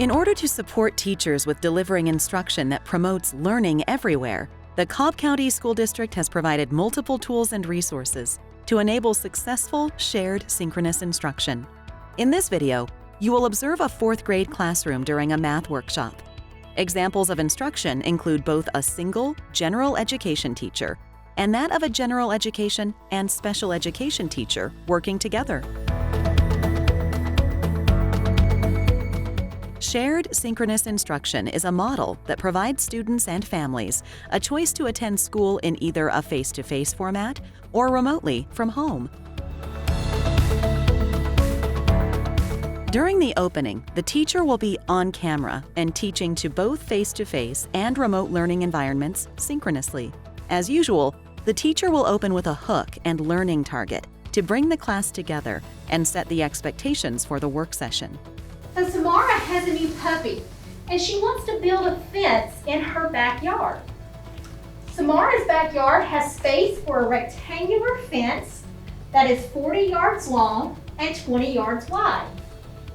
In order to support teachers with delivering instruction that promotes learning everywhere, the Cobb County School District has provided multiple tools and resources to enable successful shared synchronous instruction. In this video, you will observe a 4th grade classroom during a math workshop. Examples of instruction include both a single general education teacher and that of a general education and special education teacher working together. Shared synchronous instruction is a model that provides students and families a choice to attend school in either a face-to-face format or remotely from home. During the opening, the teacher will be on camera and teaching to both face-to-face and remote learning environments synchronously. As usual, the teacher will open with a hook and learning target to bring the class together and set the expectations for the work session. So Samara has a new puppy, and she wants to build a fence in her backyard. Samara's backyard has space for a rectangular fence that is 40 yards long and 20 yards wide.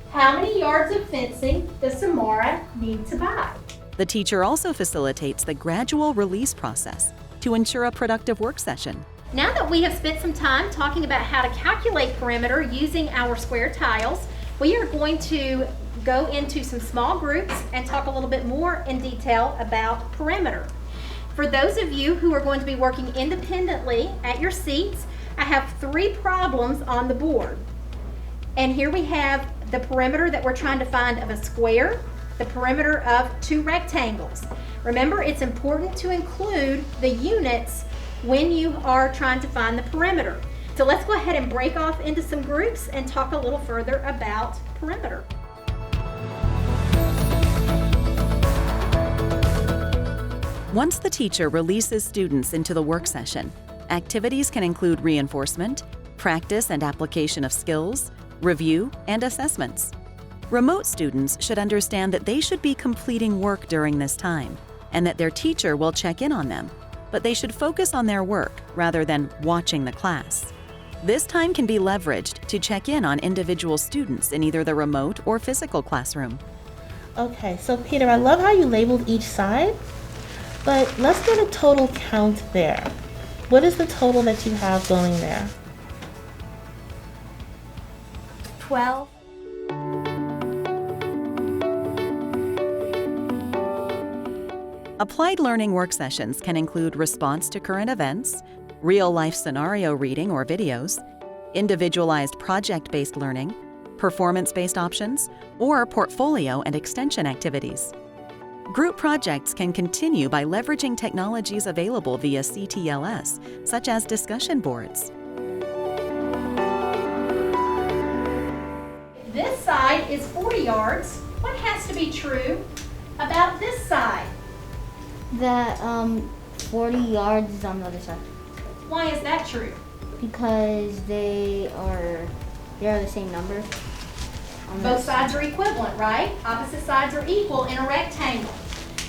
How many yards of fencing does Samara need to buy? The teacher also facilitates the gradual release process to ensure a productive work session. Now that we have spent some time talking about how to calculate perimeter using our square tiles, we are going to go into some small groups and talk a little bit more in detail about perimeter. For those of you who are going to be working independently at your seats, I have 3 problems on the board. And here we have the perimeter that we're trying to find of a square, the perimeter of 2 rectangles. Remember, it's important to include the units when you are trying to find the perimeter. So let's go ahead and break off into some groups and talk a little further about perimeter. Once the teacher releases students into the work session, activities can include reinforcement, practice and application of skills, review, and assessments. Remote students should understand that they should be completing work during this time and that their teacher will check in on them, but they should focus on their work rather than watching the class. This time can be leveraged to check in on individual students in either the remote or physical classroom. Okay, so Peter, I love how you labeled each side, but let's get a total count there. What is the total that you have going there? 12. Applied learning work sessions can include response to current events, real-life scenario reading or videos, individualized project-based learning, performance-based options, or portfolio and extension activities. Group projects can continue by leveraging technologies available via CTLS, such as discussion boards. This side is 40 yards. What has to be true about this side? That 40 yards is on the other side. Why is that true? Because they are the same number. Both sides are equivalent, right? Opposite sides are equal in a rectangle.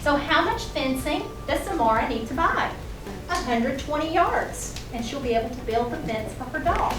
So how much fencing does Samara need to buy? 120 yards. And she'll be able to build the fence for her dog.